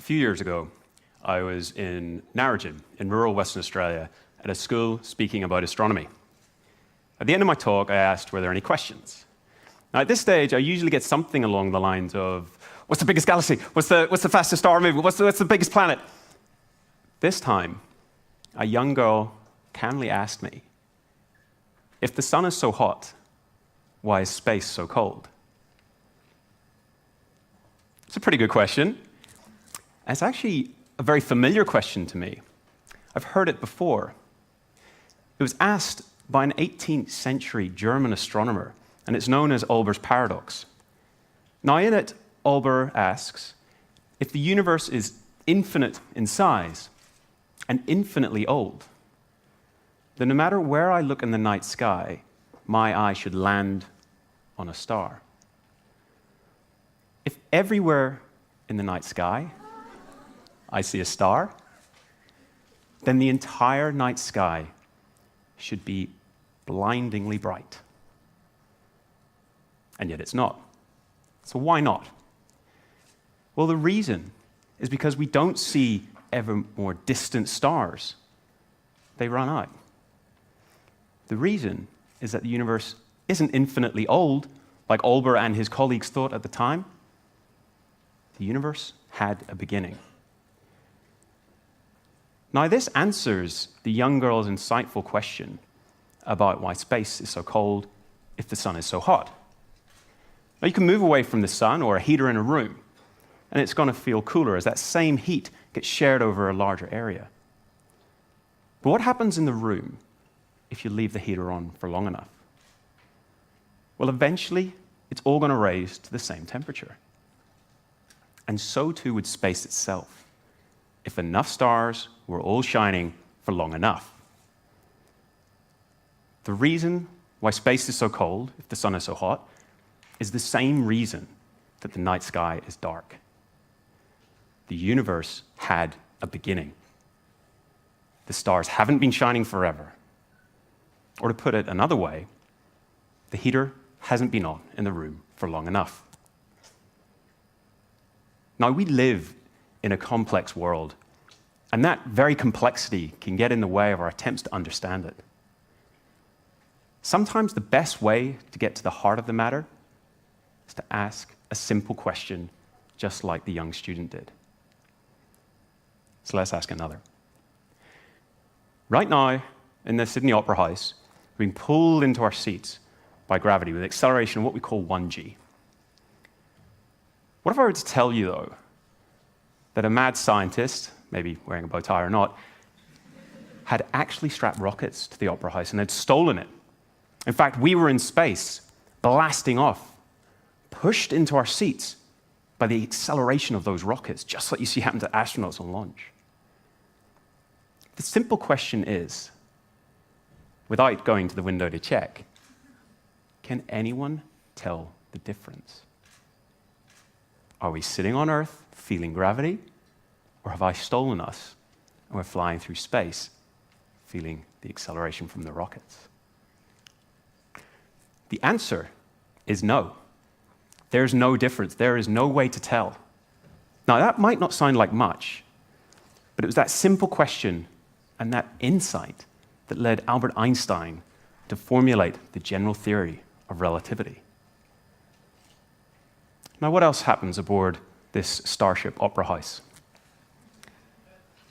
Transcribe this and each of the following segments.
A few years ago, I was in Narrogin, in rural Western Australia, at a school speaking about astronomy. At the end of my talk, I asked, were there any questions? Now, at this stage, I usually get something along the lines of, what's the biggest galaxy? What's the fastest star moving? What's the biggest planet? This time, a young girl calmly asked me, if the sun is so hot, why is space so cold? It's a pretty good question. And it's actually a very familiar question to me. I've heard it before. It was asked by an 18th century German astronomer, and it's known as Olber's paradox. Now, in it, Olber asks, if the universe is infinite in size and infinitely old, then no matter where I look in the night sky, my eye should land on a star. If everywhere in the night sky I see a star, then the entire night sky should be blindingly bright. And yet it's not. So why not? Well, the reason is because we don't see ever more distant stars. They run out. The reason is that the universe isn't infinitely old, like Olber and his colleagues thought at the time. The universe had a beginning. Now, this answers the young girl's insightful question about why space is so cold if the sun is so hot. Now, you can move away from the sun or a heater in a room, and it's going to feel cooler as that same heat gets shared over a larger area. But what happens in the room if you leave the heater on for long enough? Well, eventually, it's all going to raise to the same temperature. And so too would space itself, if enough stars were all shining for long enough. The reason why space is so cold, if the sun is so hot, is the same reason that the night sky is dark. The universe had a beginning. The stars haven't been shining forever. Or to put it another way, the heater hasn't been on in the room for long enough. Now, we live in a complex world, and that very complexity can get in the way of our attempts to understand it. Sometimes the best way to get to the heart of the matter is to ask a simple question, just like the young student did. So let's ask another. Right now, in the Sydney Opera House, we're being pulled into our seats by gravity with acceleration of what we call 1g. What if I were to tell you, though, that a mad scientist, maybe wearing a bow tie or not, had actually strapped rockets to the Opera House and had stolen it? In fact, we were in space, blasting off, pushed into our seats by the acceleration of those rockets, just like you see happen to astronauts on launch. The simple question is, without going to the window to check, can anyone tell the difference? Are we sitting on Earth, feeling gravity, or have I stolen us and we're flying through space, feeling the acceleration from the rockets? The answer is no. There's no difference. There is no way to tell. Now, that might not sound like much, but it was that simple question and that insight that led Albert Einstein to formulate the general theory of relativity. Now, what else happens aboard this Starship Opera House?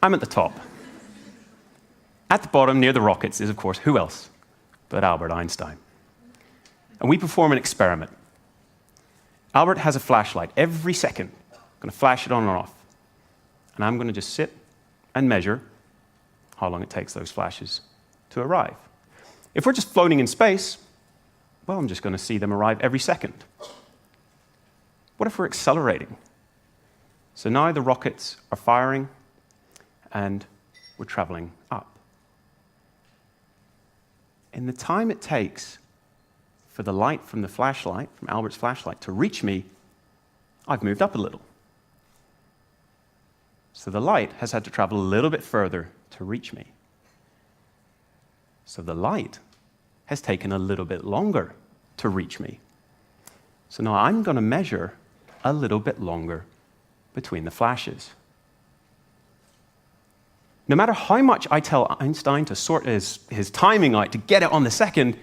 I'm at the top. At the bottom, near the rockets, is, of course, who else but Albert Einstein? And we perform an experiment. Albert has a flashlight every second. I'm going to flash it on and off. And I'm going to just sit and measure how long it takes those flashes to arrive. If we're just floating in space, well, I'm just going to see them arrive every second. What if we're accelerating? So now the rockets are firing, and we're traveling up. In the time it takes for the light from the flashlight, from Albert's flashlight, to reach me, I've moved up a little. So the light has had to travel a little bit further to reach me. So the light has taken a little bit longer to reach me. So now I'm going to measure a little bit longer between the flashes. No matter how much I tell Einstein to sort his timing out to get it on the second,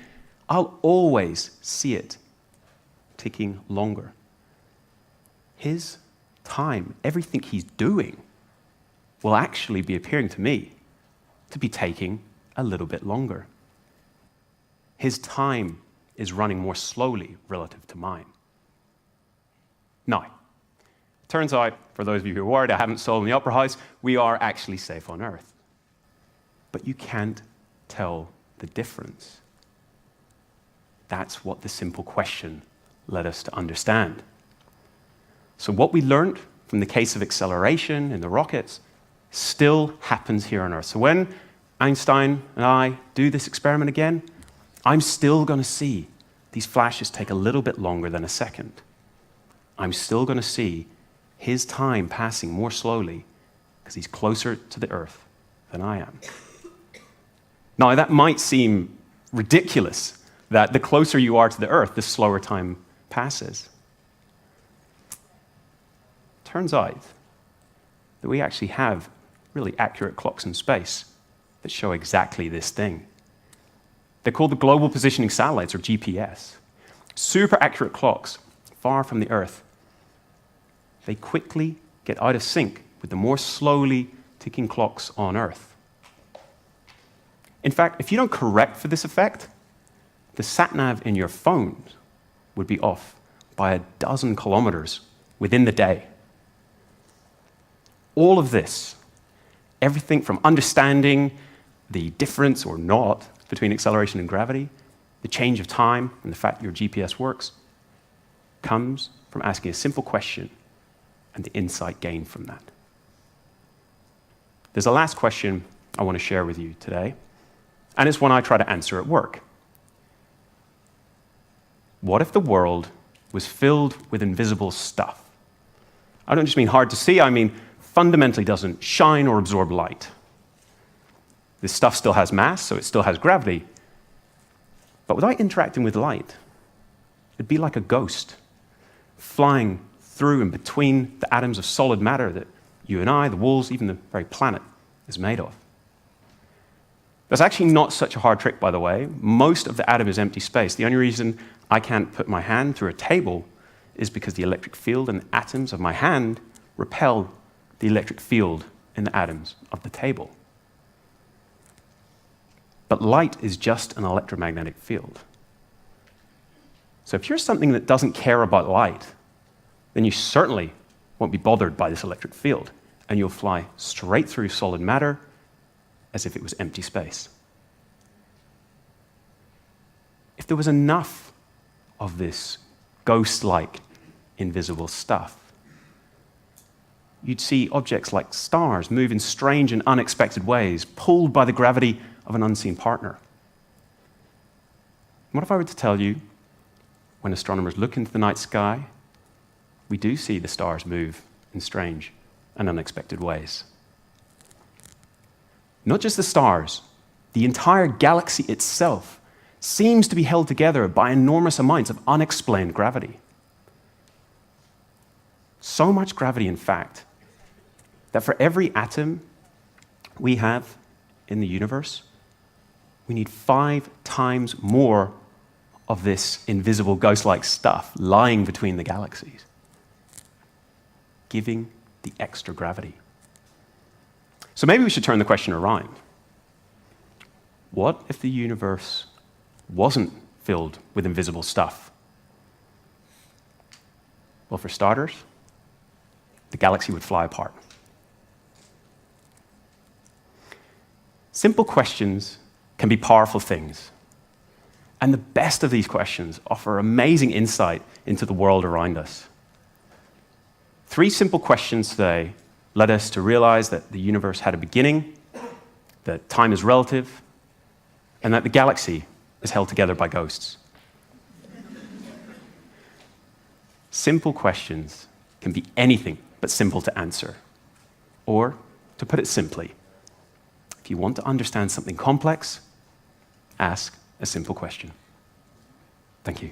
I'll always see it ticking longer. His time, everything he's doing, will actually be appearing to me to be taking a little bit longer. His time is running more slowly relative to mine. Now, turns out, for those of you who are worried I haven't stolen the Opera House, we are actually safe on Earth. But you can't tell the difference. That's what the simple question led us to understand. So what we learned from the case of acceleration in the rockets still happens here on Earth. So when Einstein and I do this experiment again, I'm still going to see these flashes take a little bit longer than a second. I'm still going to see his time passing more slowly because he's closer to the Earth than I am. Now, that might seem ridiculous, that the closer you are to the Earth, the slower time passes. Turns out that we actually have really accurate clocks in space that show exactly this thing. They're called the Global Positioning Satellites, or GPS. Super accurate clocks, far from the Earth. They quickly get out of sync with the more slowly ticking clocks on Earth. In fact, if you don't correct for this effect, the sat-nav in your phone would be off by 12 kilometers within the day. All of this, everything from understanding the difference or not between acceleration and gravity, the change of time, and the fact your GPS works, comes from asking a simple question and the insight gained from that. There's a last question I want to share with you today, and it's one I try to answer at work. What if the world was filled with invisible stuff? I don't just mean hard to see, I mean fundamentally doesn't shine or absorb light. This stuff still has mass, so it still has gravity, but without interacting with light, it'd be like a ghost flying through and between the atoms of solid matter that you and I, the walls, even the very planet, is made of. That's actually not such a hard trick, by the way. Most of the atom is empty space. The only reason I can't put my hand through a table is because the electric field in the atoms of my hand repel the electric field in the atoms of the table. But light is just an electromagnetic field. So if you're something that doesn't care about light, then you certainly won't be bothered by this electric field, and you'll fly straight through solid matter as if it was empty space. If there was enough of this ghost-like invisible stuff, you'd see objects like stars move in strange and unexpected ways, pulled by the gravity of an unseen partner. What if I were to tell you, when astronomers look into the night sky, we do see the stars move in strange and unexpected ways? Not just the stars, the entire galaxy itself seems to be held together by enormous amounts of unexplained gravity. So much gravity, in fact, that for every atom we have in the universe, we need 5 times more of this invisible ghost-like stuff lying between the galaxies, giving the extra gravity. So maybe we should turn the question around. What if the universe wasn't filled with invisible stuff? Well, for starters, the galaxy would fly apart. Simple questions can be powerful things. And the best of these questions offer amazing insight into the world around us. 3 simple questions today led us to realize that the universe had a beginning, that time is relative, and that the galaxy is held together by ghosts. Simple questions can be anything but simple to answer. Or, to put it simply, if you want to understand something complex, ask a simple question. Thank you.